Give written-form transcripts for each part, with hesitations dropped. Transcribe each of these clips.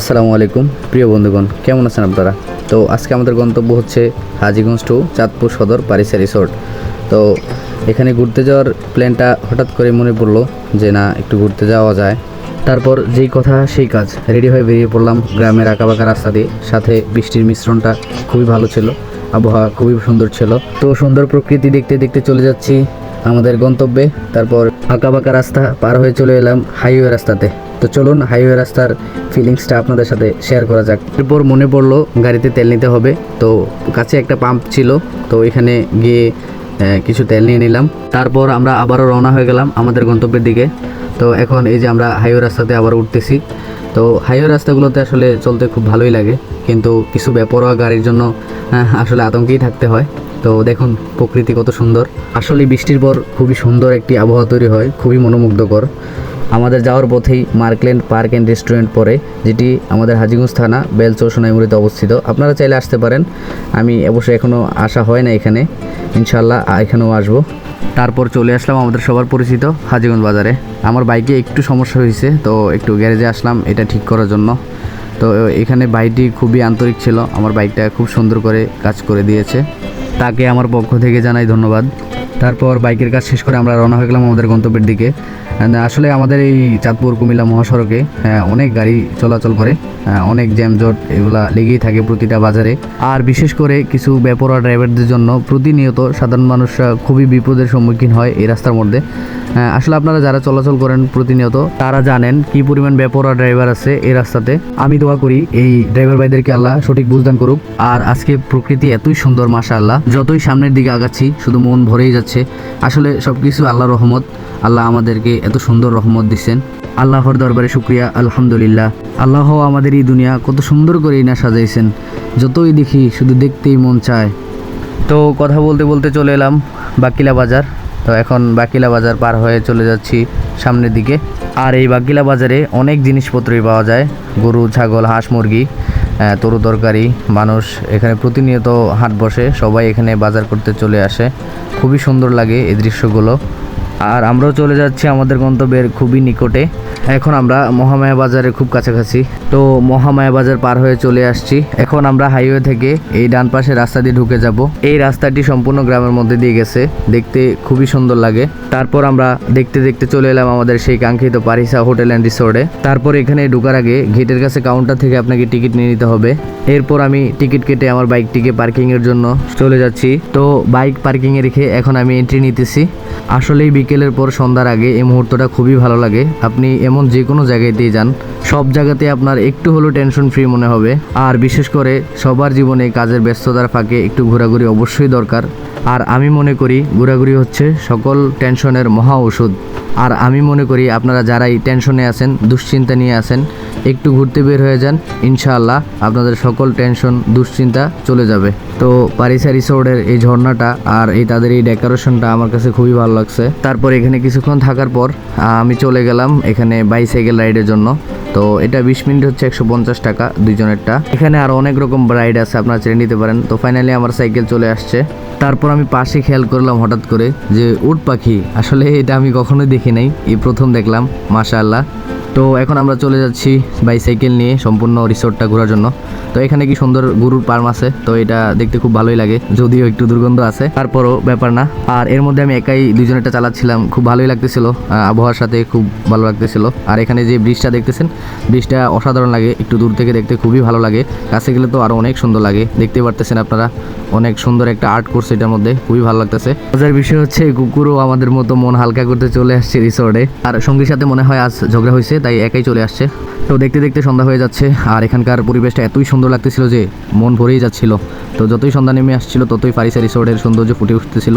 আসসালামু আলাইকুম প্রিয় বন্ধুগণ, কেমন আছেন আপনারা? তো আজকে আমাদের গন্তব্য হচ্ছে হাজীগঞ্জ টু চাঁদপুর সদর পারিসা রিসোর্ট। তো এখানে ঘুরতে যাওয়ার প্ল্যানটা হঠাৎ করে মনে পড়লো যে না, একটু ঘুরতে যাওয়া যায়। তারপর যেই কথা সেই কাজ, রেডি হয়ে বেরিয়ে পড়লাম গ্রামের আঁকাবাঁকা রাস্তা দিয়ে। সাথে বৃষ্টির মিশ্রণটা খুবই ভালো ছিল, আবহাওয়া খুবই সুন্দর ছিল। তো সুন্দর প্রকৃতি দেখতে দেখতে চলে যাচ্ছি আমাদের গন্তব্যে। তারপর আঁকাবাঁকা রাস্তা পার হয়ে চলে এলাম হাইওয়ে রাস্তাতে। তো চলুন হাইওয়ে রাস্তার ফিলিংসটা আপনাদের সাথে শেয়ার করা যাক। এরপর মনে পড়লো গাড়িতে তেল নিতে হবে। তো কাছে একটা পাম্প ছিল, তো এখানে গিয়ে কিছু তেল নিয়ে নিলাম। তারপর আমরা আবারও রওনা হয়ে গেলাম আমাদের গন্তব্যের দিকে। তো এখন এই যে আমরা হাইওয়ে রাস্তাতে আবার উঠতেছি। তো হাইওয়ে রাস্তাগুলোতে আসলে চলতে খুব ভালোই লাগে, কিন্তু কিছু বেপরোয়া গাড়ির জন্য আসলে আতঙ্কেই থাকতে হয়। তো দেখুন প্রকৃতি কত সুন্দর। আসলে বৃষ্টির পর খুবই সুন্দর একটি আবহাওয়া তৈরি হয়, খুবই মনোমুগ্ধকর। আমাদের যাওয়ার পথেই মার্কল্যান্ড পার্ক অ্যান্ড রেস্টুরেন্ট পড়ে, যেটি আমাদের হাজীগঞ্জ থানা বেলচর সোনাইমুড়িতে অবস্থিত। আপনারা চাইলে আসতে পারেন। আমি অবশ্যই এখনও আসা হয় না এখানে, ইনশাল্লাহ এখানেও আসবো। তারপর চলে আসলাম আমাদের সবার পরিচিত হাজীগঞ্জ বাজারে। আমার বাইকে একটু সমস্যা হয়েছে, তো একটু গ্যারেজে আসলাম এটা ঠিক করার জন্য। তো এখানে ভাইটি খুবই আন্তরিক ছিল, আমার বাইকটা খুব সুন্দর করে কাজ করে দিয়েছে, তাকে আমার পক্ষ থেকে জানাই ধন্যবাদ। তারপর বাইকের কাজ শেষ করে আমরা রওনা হয়ে গেলাম আমাদের গন্তব্যের দিকে। আসলে আমাদের এই চাঁদপুর কুমিল্লা মহাসড়কে অনেক গাড়ি চলাচল করে, অনেক জ্যামজট এগুলা লেগেই থাকে প্রতিটা বাজারে। আর বিশেষ করে কিছু বেপরোয়া ড্রাইভারদের জন্য প্রতিনিয়ত সাধারণ মানুষরা খুবই বিপদের সম্মুখীন হয় এই রাস্তার মধ্যে। আসলে আপনারা যারা চলাচল করেন প্রতিনিয়ত তারা জানেন কি পরিমাণ বেপরোয়া ড্রাইভার আছে এই রাস্তাতে। আমি দোয়া করি এই ড্রাইভার ভাইদেরকে আল্লাহ সঠিক বুঝদান করুক। আর আজকে প্রকৃতি এতই সুন্দর, মাশাআল্লাহ, যতই সামনের দিকে আগাচ্ছি শুধু মন ভরেই যাচ্ছে। আসলে সবকিছু আল্লাহর রহমত। আল্লাহ আমাদেরকে এত সুন্দর রহমত দিচ্ছেন, আল্লাহর দরবারে শুকরিয়া, আলহামদুলিল্লাহ। আল্লাহ আমাদের এই দুনিয়া কত সুন্দর করেই না সাজাইছেন, যতই দেখি শুধু দেখতেই মন চায়। তো কথা বলতে বলতে চলে এলাম বাকিলা বাজার। তো এখন বাকিলা বাজার পার হয়ে চলে যাচ্ছি সামনের দিকে। আর এই বাকিলা বাজারে অনেক জিনিসপত্রই পাওয়া যায়, গরু, ছাগল, হাঁস, মুরগি, তরু তরকারি। মানুষ এখানে প্রতিনিয়ত হাট বসে, সবাই এখানে বাজার করতে চলে আসে। খুবই সুন্দর লাগে এই দৃশ্যগুলো। আর আমরাও চলে যাচ্ছি আমাদের গন্তব্যের খুবই নিকটে। এখন আমরা মহামায়া বাজারের খুব কাছাকাছি। তো মহামায়া বাজার পার হয়ে চলে আসছি। এখন আমরা হাইওয়ে থেকে এই ডান পাশে রাস্তা দিয়ে ঢুকে যাব। এই রাস্তাটি সম্পূর্ণ গ্রামের মধ্যে দিয়ে গেছে, দেখতে খুবই সুন্দর লাগে। তারপর আমরা দেখতে দেখতে চলে এলাম আমাদের সেই কাঙ্ক্ষিত পারিসা হোটেল অ্যান্ড রিসোর্টে। তারপর এখানে ঢোকার আগে গেটের কাছে কাউন্টার থেকে আপনাকে টিকিট নিয়ে নিতে হবে। এরপর আমি টিকিট কেটে আমার বাইকটিকে পার্কিংয়ের জন্য চলে যাচ্ছি। তো বাইক পার্কিংয়ে রেখে এখন আমি এন্ট্রি নিতেছি। আসলেই বিকেলের পর সন্ধ্যার আগে এই মুহূর্তটা খুবই ভালো লাগে। আপনি এমন যে কোনো জায়গাতেই যান, সব জায়গাতে আপনার একটু হলেও টেনশন ফ্রি মনে হবে। আর বিশেষ করে সবার জীবনে কাজের ব্যস্ততার ফাঁকে একটু ঘোরাঘুরি অবশ্যই দরকার। আর আমি মনে করি ঘোরাঘুরি হচ্ছে সকল টেনশনের মহা ওষুধ। আর আমি মনে করি আপনারা যারাই টেনশনে আছেন, দুশ্চিন্তা নিয়ে আছেন, একটু ঘুরতে বের হয়ে যান, ইনশাআল্লাহ আপনাদের সকল টেনশন দুশ্চিন্তা চলে যাবে। তো পারিসা রিসোর্টের এই ঝর্ণাটা আর এই তাদের এই ডেকোরেশনটা আমার কাছে খুবই ভালো লাগছে। তারপর এখানে কিছুক্ষণ থাকার পর আমি চলে গেলাম এখানে বাইসাইকেল রাইডের জন্য। তো এটা 20 মিনিট হচ্ছে 150 টাকা দুইজনেরটা। এখানে আরও অনেক রকম রাইড আছে, আপনারা চেয়ে নিতে পারেন। তো ফাইনালি আমার সাইকেল চলে আসছে। তারপর আমি পাশে খেয়াল করলাম হঠাৎ করে যে উট পাখি, আসলে এটা আমি কখনোই দেখি নাই, এই প্রথম দেখলাম, মাশাআল্লাহ। তো এখন আমরা চলে যাচ্ছি বাইসাইকেল নিয়ে সম্পূর্ণ রিসোর্টটা ঘোরার জন্য। তো এখানে কি সুন্দর গরুর ফার্ম আছে, তো এটা দেখতে খুব ভালোই লাগে, যদিও একটু দুর্গন্ধ আছে, তারপরও ব্যাপার না। আর এর মধ্যে আমি একাই দুইজনেরটা চালাচ্ছিলাম, খুব ভালোই লাগতেছিল, আবহাওয়ার সাথে খুব ভালো লাগতেছিল। আর এখানে যে ব্রিজটা দেখতেছেন, ব্রিজটা অসাধারণ লাগে, একটু দূর থেকে দেখতে খুবই ভালো লাগে, কাছে গেলে তো আরও অনেক সুন্দর লাগে। দেখতে পারতেছেন আপনারা, অনেক সুন্দর একটা আর্ট করছে এটার মধ্যে, খুবই ভালো লাগতেছে। মজার বিষয় হচ্ছে কুকুরও আমাদের মতো মন হালকা করতে চলে আসছে রিসোর্টে। আর সঙ্গীর সাথে মনে হয় আজ ঝগড়া হয়েছে, তাই একাই চলে আসছে। তো দেখতে দেখতে সন্ধ্যা হয়ে যাচ্ছে, আর এখানকার পরিবেশটা এতই সুন্দর লাগতেছিল যে মন ভরেই যাচ্ছিল। তো যতই সন্ধ্যা নেমে আসছিল ততই পারিসা রিসোর্টের সৌন্দর্য ফুটে উঠতেছিল।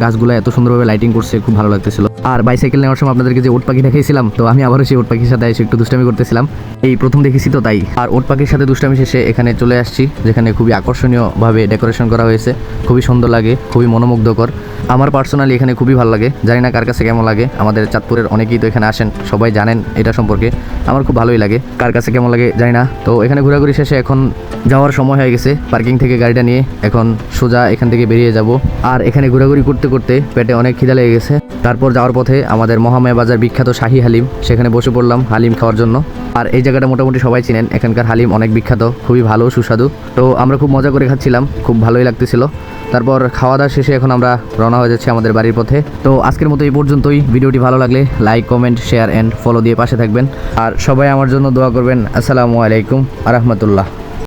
গাছগুলো এত সুন্দরভাবে লাইটিং করছে, খুব ভালো লাগতেছিল। আর বাইসাইকেল নেওয়ার সময় আপনাদেরকে যে উট পাখি দেখাইছিলাম, তো আমি আবারও সেই উট পাখির সাথে এসে একটু দুষ্টামি করতেছিলাম, এই প্রথম দেখেছি তো তাই। আর উট পাখির সাথে দুষ্টামি শেষে এখানে চলে আসছি, যেখানে খুবই আকর্ষণীয়ভাবে ডেকোরেশন করা হয়েছে, খুবই সুন্দর লাগে, খুবই মনোমুগ্ধকর। আমার পার্সোনালি এখানে খুবই ভালো লাগে, জানি না কার কাছে কেমন লাগে। আমাদের চাঁদপুরের অনেকেই তো এখানে আসেন, সবাই জানেন এটা সম্পর্কে। আমার খুব ভালোই লাগে, কার কাছে কেমন লাগে জানি না। তো এখানে ঘোরাঘুরি শেষে এখন যাওয়ার সময় হয়ে গেছে। পার্কিং থেকে গাড়িটা নিয়ে এখন সোজা এখান থেকে বেরিয়ে যাব। আর এখানে ঘোরাঘুরি করতে করতে পেটে অনেক খিদা লেগে গেছে। তারপর যাওয়ার যাওয়ার পথে আমাদের মহামায়া বাজার বিখ্যাত শাহী হালিম, সেখানে বসে পড়লাম হালিম খাওয়ার জন্য। আর এই জায়গাটা মোটামুটি সবাই চিনেন, এখানকার হালিম অনেক বিখ্যাত, খুবই ভালো সুস্বাদু। তো আমরা খুব মজা করে খাচ্ছিলাম, খুব ভালোই লাগতেছিল। তারপর খাওয়া দাওয়া শেষে এখন আমরা রওনা হয়ে যাচ্ছি আমাদের বাড়ির পথে। তো আজকের মতো এই পর্যন্তই। ভিডিওটি ভালো লাগলে like, comment, share and follow দিয়ে পাশে থাকবেন। আর সবাই আমার জন্য দোয়া করবেন। আসসালামু আলাইকুম আ রহমতুল্লাহ।